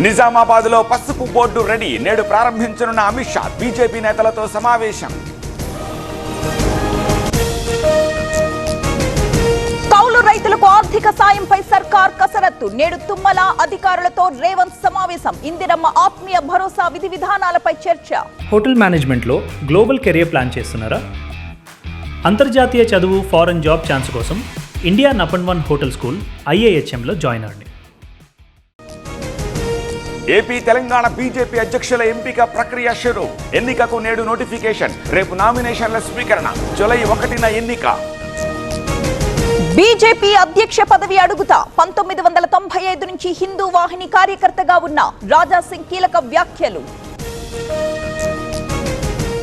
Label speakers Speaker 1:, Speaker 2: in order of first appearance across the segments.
Speaker 1: నిజామాబాద్లో పసుపు board ready. నేడు ప్రారంభించనున్న అమిత్ షా బీజేపీ నేతలతో సమావేశం.
Speaker 2: కౌలు రైతులకు ఆర్థిక సాయంపై సర్కార్ కసరత్తు. నేడు తుమ్మల అధికారులతో రేవంత్ సమావేశం. ఇందిరమ్మ ఆత్మీయ భరోసా విధి విధానాలపై చర్చ.
Speaker 3: హోటల్ మేనేజ్మెంట్లో గ్లోబల్ కెరియర్ ప్లాన్ చేస్తున్నారా? అంతర్జాతీయ చదువు ఫారెన్ జాబ్ ఛాన్స్ కోసం ఇండియా నంబర్ 1 హోటల్ స్కూల్ IIHMలో జాయిన్ అవ్వండి.
Speaker 1: ఏపీ తెలంగాణ బీజేపీ అధ్యక్షుల ఎంపిక ప్రక్రియ షురు. ఎన్నికకు నేడు నోటిఫికేషన్. రేపు నామినేషన్ల స్వీకరణ. జూలై 1న ఎన్నిక.
Speaker 2: బీజేపీ అధ్యక్ష పదవి అడుగుతా. 1995 నుంచి హిందూ వాహిని కార్యకర్తగా ఉన్న రాజా సింగ్ కీలక వ్యాఖ్యలు.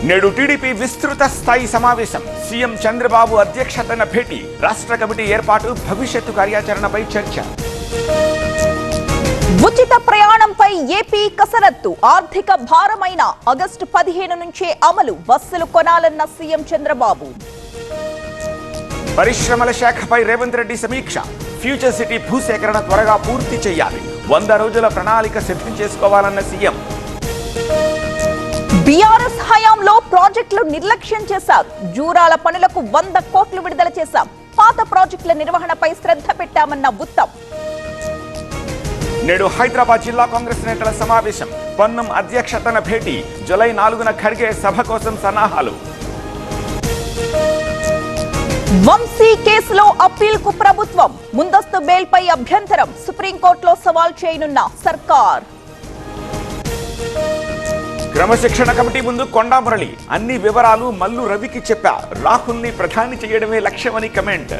Speaker 1: నేడు టీడీపీ విస్తృత స్థాయి సమావేశం. సీఎం చంద్రబాబు అధ్యక్షతన భేటీ. రాష్ట్ర కమిటీ ఏర్పాటు, భవిష్యత్తు కార్యాచరణపై చర్చ.
Speaker 2: ఉచిత ప్రయాణంపై ఏపీ కసరత్తు. ఆర్థిక భారమైన ఆగస్టు 15 నుంచే అమలు. బస్సులు కొనాలన్న సీఎం చంద్రబాబు.
Speaker 1: పరిశ్రమల శాఖపై రేవంత్ రెడ్డి సమీక్ష. ఫ్యూచర్ సిటీ భూసేకరణ త్వరగా పూర్తి చేయాలి. 100 రోజుల ప్రణాళిక సిద్ధం చేసుకోవాలన్న సీఎం.
Speaker 2: బీఆర్ఎస్ హయాంలో ప్రాజెక్టులు నిర్లక్ష్యం చేశారు. జూరాల పనులకు 100 కోట్లు విడుదల చేశాం. పాత ప్రాజెక్టుల నిర్వహణపై శ్రద్ధ పెట్టామన్న ఉత్తమ్.
Speaker 1: నేడు హైదరాబాద్ జిల్లా కాంగ్రెస్ నేతల సమావేశం. పొన్నం అధ్యక్షతన భేటీ. జూలై 4న ఖర్గే సభ కోసం సన్నాహాలు.
Speaker 2: వంశీ కేసులో అప్పీల్కు ప్రభుత్వం. ముందస్తు బెయిల్పై అభ్యంతరం. సుప్రీంకోర్టులో సవాల్ చేయనున్న సర్కార్.
Speaker 1: క్రమశిక్షణ కమిటీ ముందు కొండా మురళి అన్ని వివరాలు మల్లు రవికి చెప్పా. రాహుల్ ని ప్రధాని చేయడమే లక్ష్యమని కమెంట్.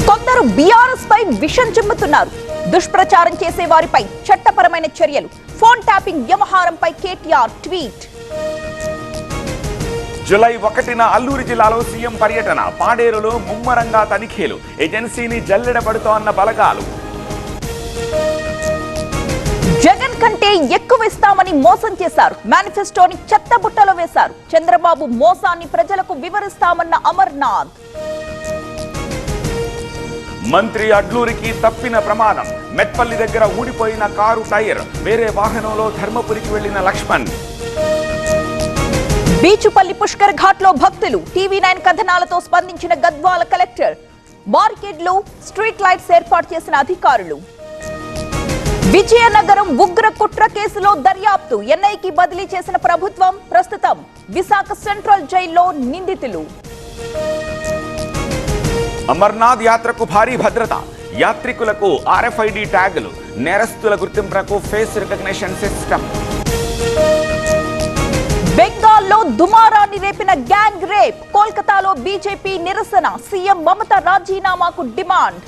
Speaker 2: కొందరు బీఆర్ఎస్ పై విషం చిమ్ముతున్నారు. దుష్ప్రచారం చేసే వారిపై చట్టపరమైన చర్యలు. ఫోన్ ట్యాపింగ్ వ్యవహారంపై కేటీఆర్ ట్వీట్.
Speaker 1: జూలై 1న అల్లూరి జిల్లాలో సీఎం పర్యటన. పాడేరులో ముమ్మరంగా తనిఖీలు. ఏజెన్సీని జల్లెడబడుతోన్న బలగాలు.
Speaker 2: జగన్ కంటే ఎక్కువ ఇస్తామని మోసం చేశారు. మేనిఫెస్టోని చెత్తబుట్టలో వేశారు. చంద్రబాబు మోసాన్ని ప్రజలకు వివరిస్తామన్న అమర్నాథ్.
Speaker 1: మంత్రి అడ్లూరికి తప్పిన ప్రమాదం. మెట్పల్లి దగ్గర ఊడిపోయిన కారు టైర్. వేరే వాహనంలో ధర్మపురికి వెళ్లిన లక్ష్మణ్.
Speaker 2: బీచుపల్లి పుష్కర్ ఘాట్ లో భక్తులు. TV9 కథనాలతో స్పందించిన గద్వాల కలెక్టర్. మార్కెట్లు, స్ట్రీట్ లైట్స్ ఏర్పాటు చేసిన అధికారులు. విజయనగరం ఉగ్ర కుట్ర కేసులో దర్యాప్తు. NIకి బదిలీ చేసిన ప్రభుత్వం. ప్రస్తుతం విశాఖ సెంట్రల్ జైల్లో నిందితులు.
Speaker 1: అమర్నాథ్ యాత్రకు భారీ భద్రత. యాత్రికులకు RFID ట్యాగులు. నేరస్తుల గుర్తింపునకు ఫేస్ రికగ్నిషన్ సిస్టమ్.
Speaker 2: బెంగాల్లో దుమారాన్ని రేపిన గ్యాంగ్ రేప్. కోల్కతాలో బీజేపీ నిరసన. సీఎం మమత రాజీనామాకు డిమాండ్.